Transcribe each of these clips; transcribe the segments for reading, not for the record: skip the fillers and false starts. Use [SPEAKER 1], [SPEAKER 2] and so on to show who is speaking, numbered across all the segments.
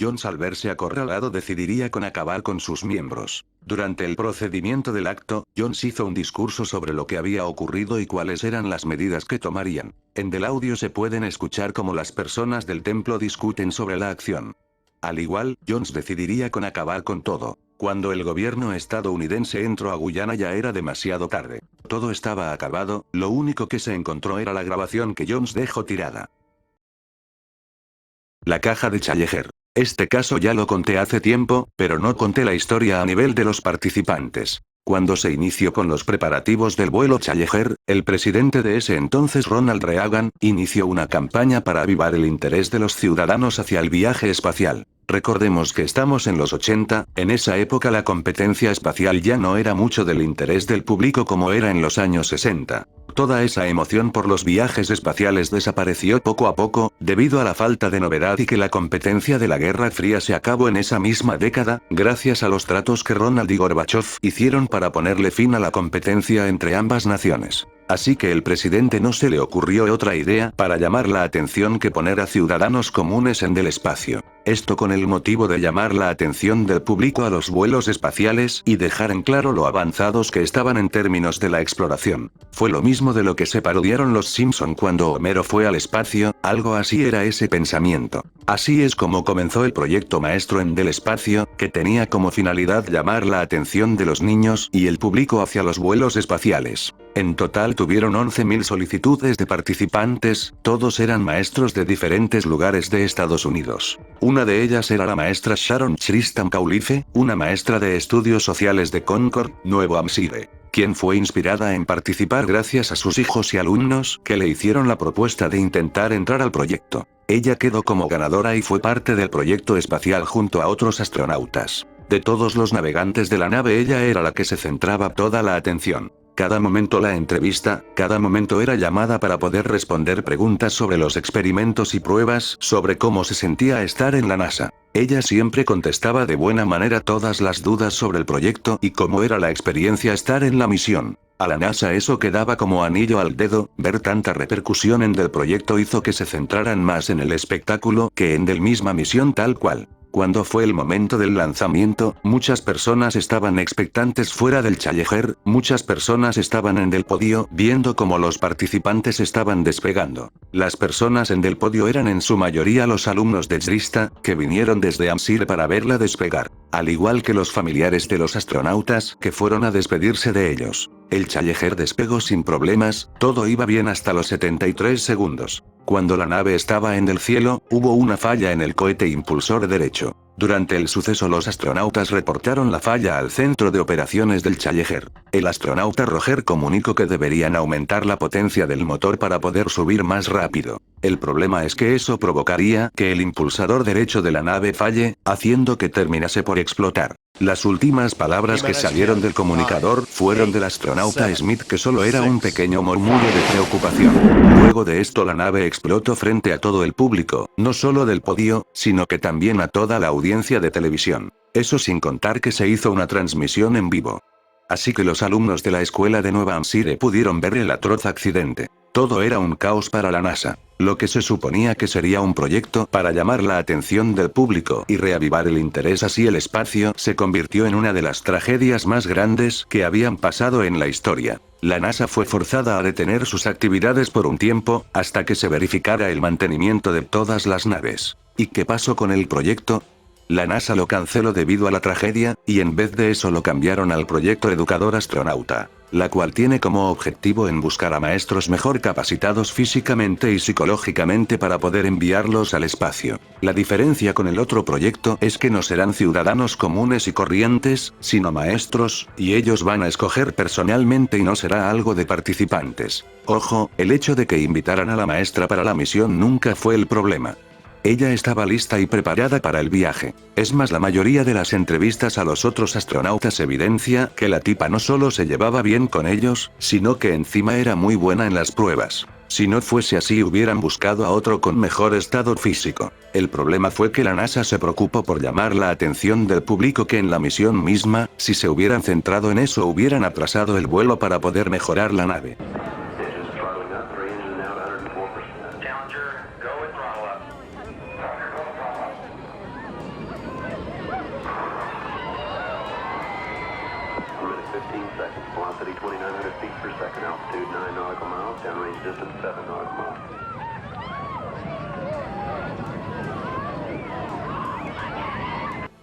[SPEAKER 1] Jones, al verse acorralado, decidiría con acabar con sus miembros. Durante el procedimiento del acto, Jones hizo un discurso sobre lo que había ocurrido y cuáles eran las medidas que tomarían. En el audio se pueden escuchar cómo las personas del templo discuten sobre la acción. Al igual, Jones decidiría con acabar con todo. Cuando el gobierno estadounidense entró a Guyana ya era demasiado tarde. Todo estaba acabado, lo único que se encontró era la grabación que Jones dejó tirada. La caja de Challenger. Este caso ya lo conté hace tiempo, pero no conté la historia a nivel de los participantes. Cuando se inició con los preparativos del vuelo Challenger, el presidente de ese entonces, Ronald Reagan, inició una campaña para avivar el interés de los ciudadanos hacia el viaje espacial. Recordemos que estamos en los 80, en esa época la competencia espacial ya no era mucho del interés del público como era en los años 60. Toda esa emoción por los viajes espaciales desapareció poco a poco, debido a la falta de novedad y que la competencia de la Guerra Fría se acabó en esa misma década, gracias a los tratos que Ronald y Gorbachev hicieron para ponerle fin a la competencia entre ambas naciones. Así que el presidente no se le ocurrió otra idea para llamar la atención que poner a ciudadanos comunes en el espacio. Esto con el motivo de llamar la atención del público a los vuelos espaciales y dejar en claro lo avanzados que estaban en términos de la exploración. Fue lo mismo de lo que se parodiaron los Simpson cuando Homero fue al espacio, algo así era ese pensamiento. Así es como comenzó el proyecto maestro en del espacio, que tenía como finalidad llamar la atención de los niños y el público hacia los vuelos espaciales. En total tuvieron 11.000 solicitudes de participantes, todos eran maestros de diferentes lugares de Estados Unidos. Una de ellas era la maestra Sharon Tristan Caulife, una maestra de estudios sociales de Concord, Nuevo Hampshire, quien fue inspirada en participar gracias a sus hijos y alumnos que le hicieron la propuesta de intentar entrar al proyecto. Ella quedó como ganadora y fue parte del proyecto espacial junto a otros astronautas. De todos los navegantes de la nave, ella era la que se centraba toda la atención. Cada momento la entrevista, cada momento era llamada para poder responder preguntas sobre los experimentos y pruebas sobre cómo se sentía estar en la NASA. Ella siempre contestaba de buena manera todas las dudas sobre el proyecto y cómo era la experiencia estar en la misión. A la NASA eso quedaba como anillo al dedo, ver tanta repercusión en del proyecto hizo que se centraran más en el espectáculo que en del misma misión tal cual. Cuando fue el momento del lanzamiento, muchas personas estaban expectantes fuera del Challenger, muchas personas estaban en del podio, viendo cómo los participantes estaban despegando. Las personas en del podio eran en su mayoría los alumnos de JSTA, que vinieron desde Hampshire para verla despegar, al igual que los familiares de los astronautas, que fueron a despedirse de ellos. El Challenger despegó sin problemas, todo iba bien hasta los 73 segundos. Cuando la nave estaba en el cielo, hubo una falla en el cohete impulsor derecho. Durante el suceso los astronautas reportaron la falla al centro de operaciones del Challenger. El astronauta Roger comunicó que deberían aumentar la potencia del motor para poder subir más rápido. El problema es que eso provocaría que el impulsador derecho de la nave falle, haciendo que terminase por explotar. Las últimas palabras que salieron del comunicador fueron del astronauta Smith, que solo era un pequeño murmullo de preocupación. Luego de esto la nave explotó frente a todo el público, no solo del podio, sino que también a toda la audiencia de televisión. Eso sin contar que se hizo una transmisión en vivo. Así que los alumnos de la escuela de Nueva Hampshire pudieron ver el atroz accidente. Todo era un caos para la NASA. Lo que se suponía que sería un proyecto para llamar la atención del público y reavivar el interés hacia el espacio se convirtió en una de las tragedias más grandes que habían pasado en la historia. La NASA fue forzada a detener sus actividades por un tiempo, hasta que se verificara el mantenimiento de todas las naves. ¿Y qué pasó con el proyecto? La NASA lo canceló debido a la tragedia, y en vez de eso lo cambiaron al proyecto Educador Astronauta, la cual tiene como objetivo en buscar a maestros mejor capacitados físicamente y psicológicamente para poder enviarlos al espacio. La diferencia con el otro proyecto es que no serán ciudadanos comunes y corrientes, sino maestros, y ellos van a escoger personalmente y no será algo de participantes. Ojo, el hecho de que invitaran a la maestra para la misión nunca fue el problema. Ella estaba lista y preparada para el viaje. Es más, la mayoría de las entrevistas a los otros astronautas evidencia que la tipa no solo se llevaba bien con ellos, sino que encima era muy buena en las pruebas. Si no fuese así hubieran buscado a otro con mejor estado físico. El problema fue que la NASA se preocupó por llamar la atención del público que en la misión misma, si se hubieran centrado en eso hubieran atrasado el vuelo para poder mejorar la nave.
[SPEAKER 2] seconds. Velocity 2,900 feet per second. Altitude 9 nautical miles. Downrange distance 7 nautical miles.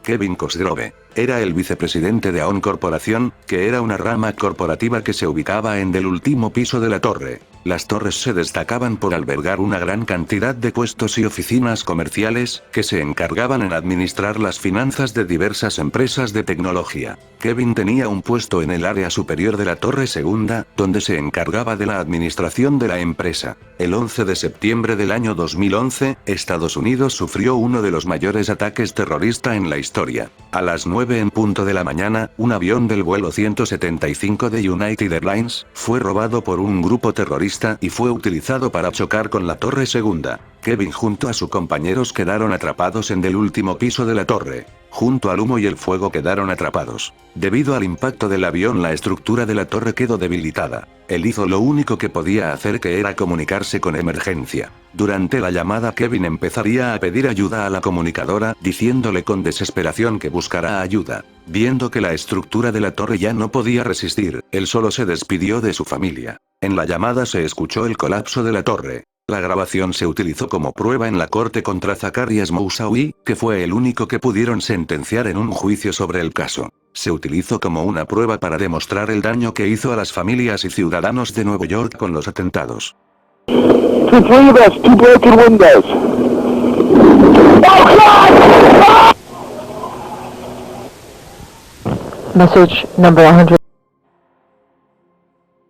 [SPEAKER 1] Kevin Cosgrove era el vicepresidente de AON Corporación, que era una rama corporativa que se ubicaba en el último piso de la torre. Las torres se destacaban por albergar una gran cantidad de puestos y oficinas comerciales, que se encargaban en administrar las finanzas de diversas empresas de tecnología. Kevin tenía un puesto en el área superior de la torre segunda, donde se encargaba de la administración de la empresa. El 11 de septiembre del año 2011, Estados Unidos sufrió uno de los mayores ataques terroristas en la historia. A las 9 en punto de la mañana, un avión del vuelo 175 de United Airlines fue robado por un grupo terrorista y fue utilizado para chocar con la torre segunda. Kevin junto a sus compañeros quedaron atrapados en el último piso de la torre. Junto al humo y el fuego quedaron atrapados. Debido al impacto del avión, la estructura de la torre quedó debilitada. Él hizo lo único que podía hacer, que era comunicarse con emergencia. Durante la llamada, Kevin empezaría a pedir ayuda a la comunicadora, diciéndole con desesperación que buscará ayuda. Viendo que la estructura de la torre ya no podía resistir, él solo se despidió de su familia. En la llamada se escuchó el colapso de la torre. La grabación se utilizó como prueba en la corte contra Zacarias Moussaoui, que fue el único que pudieron sentenciar en un juicio sobre el caso. Se utilizó como una prueba para demostrar el daño que hizo a las familias y ciudadanos de Nueva York con los atentados.
[SPEAKER 3] To three of us, two broken windows.
[SPEAKER 4] Message number 100.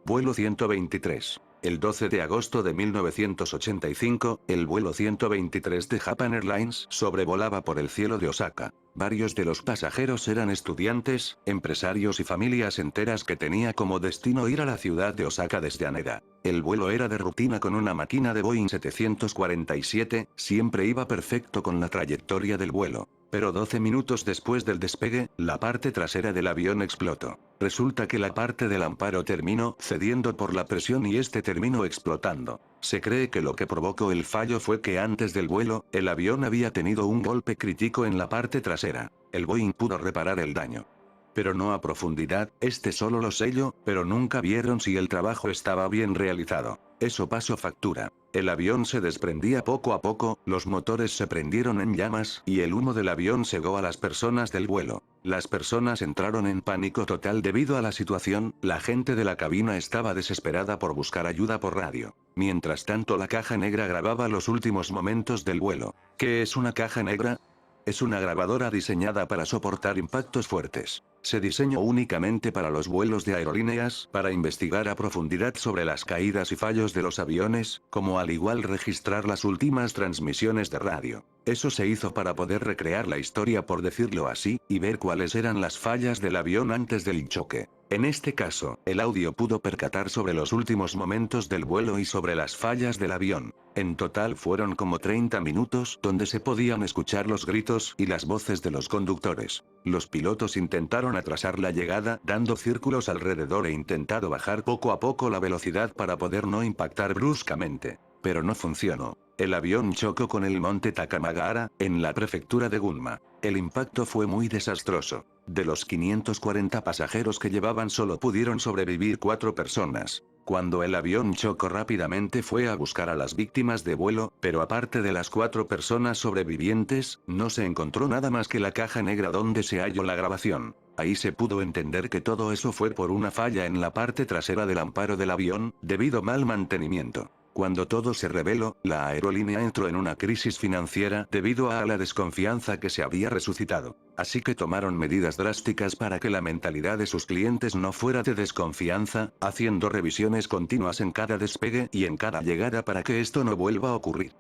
[SPEAKER 1] Vuelo 123. El 12 de agosto de 1985, el vuelo 123 de Japan Airlines sobrevolaba por el cielo de Osaka. Varios de los pasajeros eran estudiantes, empresarios y familias enteras que tenía como destino ir a la ciudad de Osaka desde Haneda. El vuelo era de rutina con una máquina de Boeing 747, siempre iba perfecto con la trayectoria del vuelo. Pero 12 minutos después del despegue, la parte trasera del avión explotó. Resulta que la parte del amparo terminó cediendo por la presión y este terminó explotando. Se cree que lo que provocó el fallo fue que antes del vuelo, el avión había tenido un golpe crítico en la parte trasera. El Boeing pudo reparar el daño, pero no a profundidad. Este solo lo selló, pero nunca vieron si el trabajo estaba bien realizado. Eso pasó factura. El avión se desprendía poco a poco, los motores se prendieron en llamas, y el humo del avión cegó a las personas del vuelo. Las personas entraron en pánico total debido a la situación, la gente de la cabina estaba desesperada por buscar ayuda por radio. Mientras tanto, la caja negra grababa los últimos momentos del vuelo. ¿Qué es una caja negra? Es una grabadora diseñada para soportar impactos fuertes. Se diseñó únicamente para los vuelos de aerolíneas, para investigar a profundidad sobre las caídas y fallos de los aviones, como al igual registrar las últimas transmisiones de radio. Eso se hizo para poder recrear la historia, por decirlo así, y ver cuáles eran las fallas del avión antes del choque. En este caso, el audio pudo percatar sobre los últimos momentos del vuelo y sobre las fallas del avión. En total fueron como 30 minutos donde se podían escuchar los gritos y las voces de los conductores. Los pilotos intentaron atrasar la llegada, dando círculos alrededor e intentando bajar poco a poco la velocidad para poder no impactar bruscamente. Pero no funcionó. El avión chocó con el monte Takamagahara, en la prefectura de Gunma. El impacto fue muy desastroso. De los 540 pasajeros que llevaban, solo pudieron sobrevivir 4 personas. Cuando el avión chocó rápidamente fue a buscar a las víctimas de vuelo, pero aparte de las 4 personas sobrevivientes, no se encontró nada más que la caja negra donde se halló la grabación. Ahí se pudo entender que todo eso fue por una falla en la parte trasera del amparo del avión, debido mal mantenimiento. Cuando todo se reveló, la aerolínea entró en una crisis financiera debido a la desconfianza que se había resucitado. Así que tomaron medidas drásticas para que la mentalidad de sus clientes no fuera de desconfianza, haciendo revisiones continuas en cada despegue y en cada llegada para que esto no vuelva a ocurrir.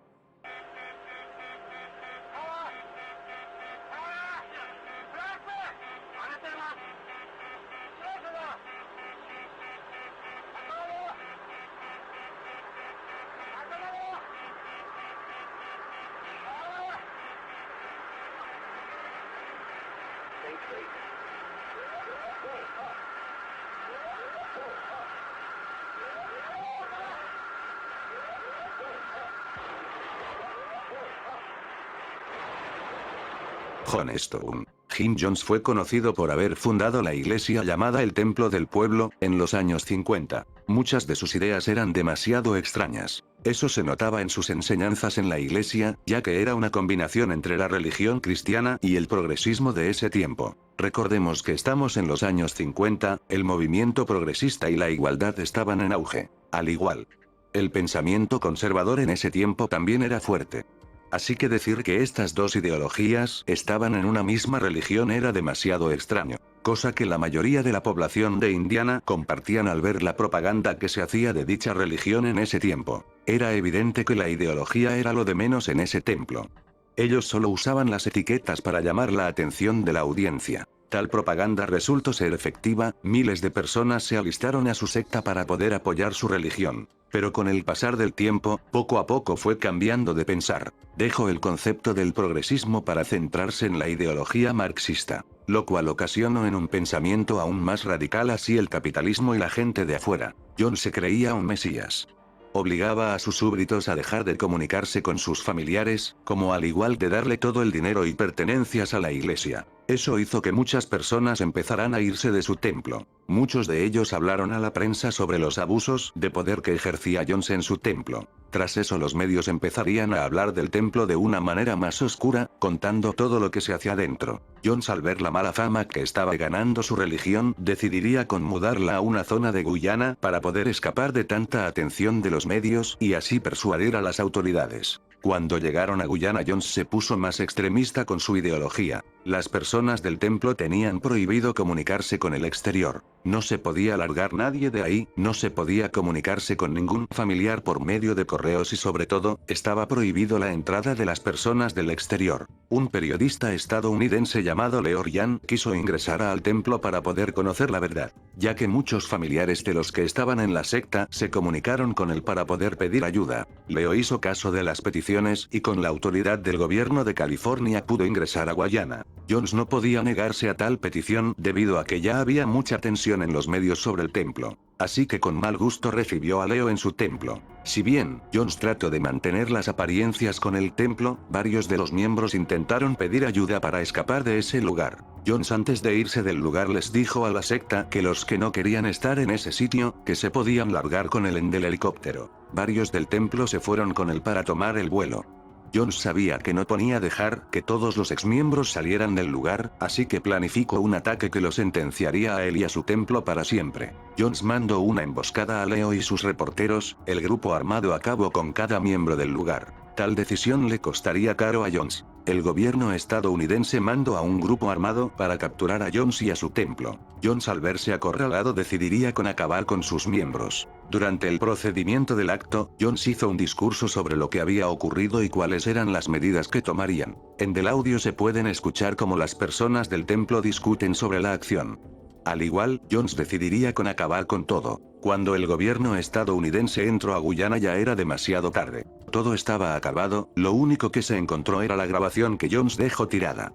[SPEAKER 1] John Stone, Jim Jones fue conocido por haber fundado la iglesia llamada el Templo del Pueblo, en los años 50. Muchas de sus ideas eran demasiado extrañas. Eso se notaba en sus enseñanzas en la iglesia, ya que era una combinación entre la religión cristiana y el progresismo de ese tiempo. Recordemos que estamos en los años 50, el movimiento progresista y la igualdad estaban en auge. Al igual, el pensamiento conservador en ese tiempo también era fuerte. Así que decir que estas dos ideologías estaban en una misma religión era demasiado extraño, cosa que la mayoría de la población de Indiana compartían al ver la propaganda que se hacía de dicha religión en ese tiempo. Era evidente que la ideología era lo de menos en ese templo. Ellos solo usaban las etiquetas para llamar la atención de la audiencia. Tal propaganda resultó ser efectiva, miles de personas se alistaron a su secta para poder apoyar su religión. Pero con el pasar del tiempo, poco a poco fue cambiando de pensar. Dejó el concepto del progresismo para centrarse en la ideología marxista, lo cual ocasionó en un pensamiento aún más radical hacia el capitalismo y la gente de afuera. John se creía un mesías. Obligaba a sus súbditos a dejar de comunicarse con sus familiares, como al igual de darle todo el dinero y pertenencias a la iglesia. Eso hizo que muchas personas empezaran a irse de su templo. Muchos de ellos hablaron a la prensa sobre los abusos de poder que ejercía Jones en su templo. Tras eso los medios empezarían a hablar del templo de una manera más oscura, contando todo lo que se hacía dentro. Jones, al ver la mala fama que estaba ganando su religión, decidiría con mudarla a una zona de Guyana para poder escapar de tanta atención de los medios y así persuadir a las autoridades. Cuando llegaron a Guyana, Jones se puso más extremista con su ideología. Las personas del templo tenían prohibido comunicarse con el exterior. No se podía largar nadie de ahí, no se podía comunicarse con ningún familiar por medio de correos y sobre todo, estaba prohibido la entrada de las personas del exterior. Un periodista estadounidense llamado Leo Ryan quiso ingresar al templo para poder conocer la verdad, ya que muchos familiares de los que estaban en la secta se comunicaron con él para poder pedir ayuda. Leo hizo caso de las peticiones y con la autoridad del gobierno de California pudo ingresar a Guyana. Jones no podía negarse a tal petición debido a que ya había mucha tensión en los medios sobre el templo. Así que con mal gusto recibió a Leo en su templo. Si bien Jones trató de mantener las apariencias con el templo, varios de los miembros intentaron pedir ayuda para escapar de ese lugar. Jones, antes de irse del lugar, les dijo a la secta que los que no querían estar en ese sitio, que se podían largar con él en el helicóptero. Varios del templo se fueron con él para tomar el vuelo. Jones sabía que no podía dejar que todos los exmiembros salieran del lugar, así que planificó un ataque que lo sentenciaría a él y a su templo para siempre. Jones mandó una emboscada a Leo y sus reporteros, el grupo armado acabó con cada miembro del lugar. Tal decisión le costaría caro a Jones. El gobierno estadounidense mandó a un grupo armado para capturar a Jones y a su templo. Jones, al verse acorralado, decidiría con acabar con sus miembros. Durante el procedimiento del acto, Jones hizo un discurso sobre lo que había ocurrido y cuáles eran las medidas que tomarían. En el audio se pueden escuchar cómo las personas del templo discuten sobre la acción. Al igual, Jones decidiría con acabar con todo. Cuando el gobierno estadounidense entró a Guyana ya era demasiado tarde. Todo estaba acabado, lo único que se encontró era la grabación que Jones dejó tirada.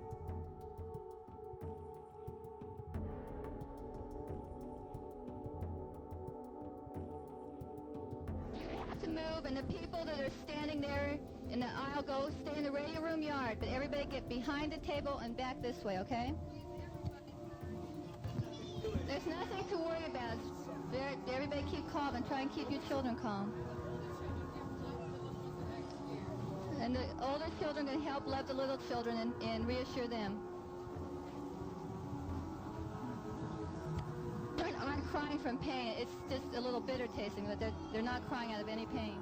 [SPEAKER 5] To move, and the people that are standing there in the aisle go stay in the radio room yard, but everybody get behind the table and back this way, okay? There's nothing to worry about. Everybody keep calm and try and keep your children calm. And the older children can help love the little children and reassure them. Children aren't crying from pain. It's just a little bitter tasting, but they're not crying out of any pain.